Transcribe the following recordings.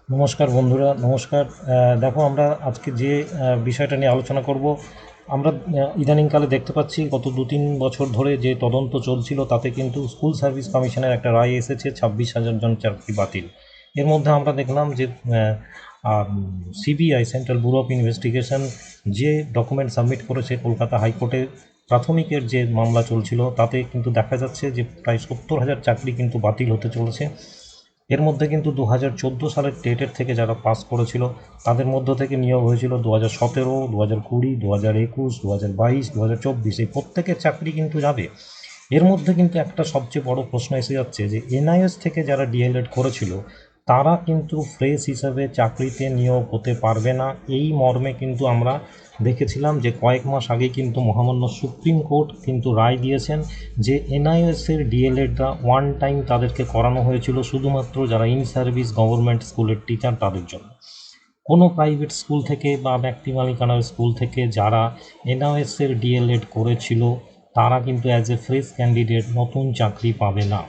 নমস্কার বন্ধুরা, নমস্কার। দেখো, আমরা আজকে যে বিষয়টা নিয়ে আলোচনা করব, আমরা ইদানিংকালে দেখতে পাচ্ছি গত 2-3 বছর ধরে যে তদন্ত চলছিল তাতে কিন্তু স্কুল সার্ভিস কমিশনের একটা রায় এসেছে 26,000 জন চাকরি বাতিল। এর মধ্যে আমরা দেখলাম যে CBI, central bureau of investigation, যে ডকুমেন্ট সাবমিট করেছে কলকাতা হাইকোর্টে প্রাথমিকের যে মামলা চলছিল তাতে কিন্তু দেখা যাচ্ছে যে প্রায় 70,000 চাকরি কিন্তু বাতিল হতে চলেছে। এর মধ্যে কিন্তু 2014 সালের টেটের থেকে যারা পাস করেছিল তাদের মধ্য থেকে নিয়োগ হয়েছিল 2017, 2020, 2021, 2022, 2024, এই প্রত্যেকের চাকরি কিন্তু যাবে। এর মধ্যে কিন্তু একটা সবচেয়ে বড় প্রশ্ন এসে যাচ্ছে যে এনআইএস থেকে যারা ডিএলএড করেছিল তারা কিন্তু ফ্রেশ হিসাবে চাকরিতে নিয়োগ হতে পারবে না, এই মর্মে কিন্তু আমরা দেখেছিলাম যে কয়েক মাস আগে কিন্তু মহামান্য সুপ্রিম কোর্ট কিন্তু রায় দিয়েছেন যে এনআইএসের ডিএলএডরা ওয়ান টাইম তাদেরকে করানো হয়েছিল শুধুমাত্র যারা ইন সার্ভিস গভর্নমেন্ট স্কুলের টিচার তাদের জন্য। কোনো প্রাইভেট স্কুল থেকে বা ব্যক্তি মালিকানার স্কুল থেকে যারা এনআইএসের ডিএলএড করেছিল তারা কিন্তু অ্যাজ এ ফ্রেশ ক্যান্ডিডেট নতুন চাকরি পাবে না।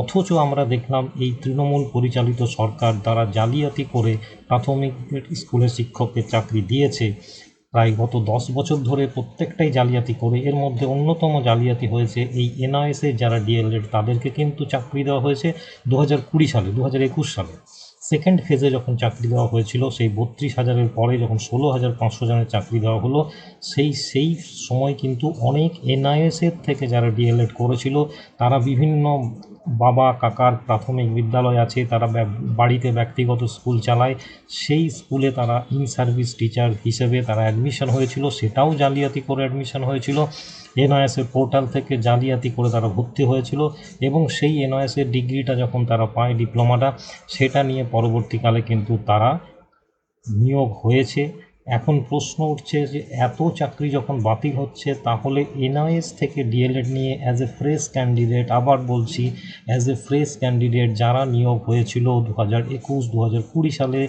অথচ আমরা দেখলাম এই তৃণমূল পরিচালিত সরকার দ্বারা জালিয়াতি করে প্রাথমিক স্কুলের শিক্ষকের চাকরি দিয়েছে প্রায় গত 10 বছর ধরে, প্রত্যেকটাই জালিয়াতি করে। এর মধ্যে অন্যতম জালিয়াতি হয়েছে এই এনআইএসে যারা ডিএলএড তাদেরকে কিন্তু চাকরি দেওয়া হয়েছে 2020 সালে, 2021 সালে সেকেন্ড ফেজে যখন চাকরি দেওয়া হয়েছিল, সেই 32,000-এর পরে যখন 16,500 জনের চাকরি দেওয়া হলো, সেই সময় কিন্তু অনেক এনআইএসের থেকে যারা ডিএলএড করেছিল তারা বিভিন্ন বাবা কাকার প্রাথমিক বিদ্যালয় আছে, তারা বাড়িতে ব্যক্তিগত স্কুল চালায়, সেই স্কুলে তারা ইন সার্ভিস টিচার হিসেবে তারা অ্যাডমিশন হয়েছিল, সেটাও জালিয়াতি করে অ্যাডমিশন হয়েছিল। এনআইএসের পোর্টাল থেকে জালিয়াতি করে তারা ভর্তি হয়েছিল এবং সেই এনআইএসের ডিগ্রিটা যখন তারা পায়, ডিপ্লোমাটা, সেটা নিয়ে পরবর্তীকালে কিন্তু তারা নিয়োগ হয়েছে। এখন প্রশ্ন উঠছে যে এত চাকরি যখন বাতিল হচ্ছে তাহলে এনআইএস থেকে ডিএলএড নিয়ে অ্যাজ এ ফ্রেশ ক্যান্ডিডেট, আবার বলছি অ্যাজ এ ফ্রেশ ক্যান্ডিডেট যারা নিয়োগ হয়েছিল 2021, 2020 সালে,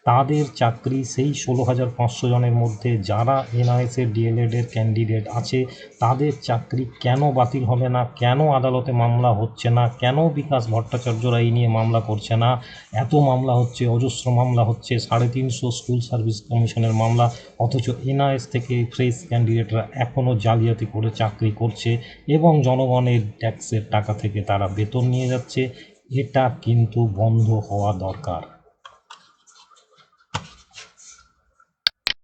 তাদের চাকরি সেই 16,500 জনের মধ্যে যারা এনআইএসের ডিএলএডের ক্যান্ডিডেট আছে তাদের চাকরি কেন বাতিল হবে না? কেন আদালতে মামলা হচ্ছে না? কেন বিকাশ ভট্টাচার্যরা এই নিয়ে মামলা করছে না? এত মামলা হচ্ছে, অজস্র মামলা হচ্ছে, 350 স্কুল সার্ভিস কমিশনের মামলা, অথচ এনআইএস থেকে ফ্রেশ ক্যান্ডিডেটরা এখনও জালিয়াতি করে চাকরি করছে এবং জনগণের ট্যাক্সের টাকা থেকে তারা বেতন নিয়ে যাচ্ছে। এটা কিন্তু বন্ধ হওয়া দরকার।